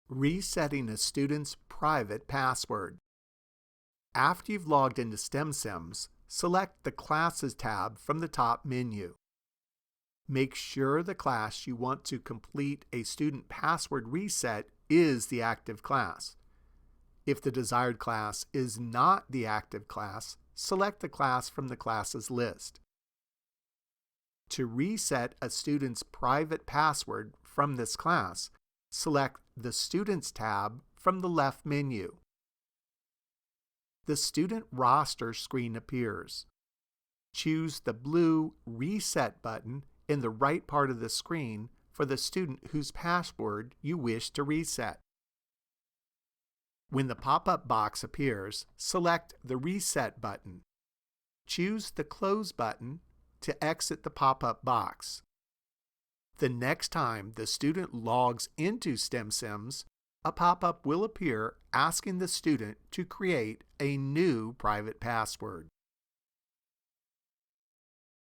Resetting a student's private password. After you've logged into STEMSIMS, select the Classes tab from the top menu. Make sure the class you want to complete a student password reset is the active class. If the desired class is not the active class, select the class from the classes list. To reset a student's private password from this class, select the Students tab from the left menu. The student roster screen appears. Choose the blue Reset button in the right part of the screen for the student whose password you wish to reset. When the pop-up box appears, select the Reset button. Choose the Close button to exit the pop-up box. The next time the student logs into STEMSIMS, a pop-up will appear asking the student to create a new private password.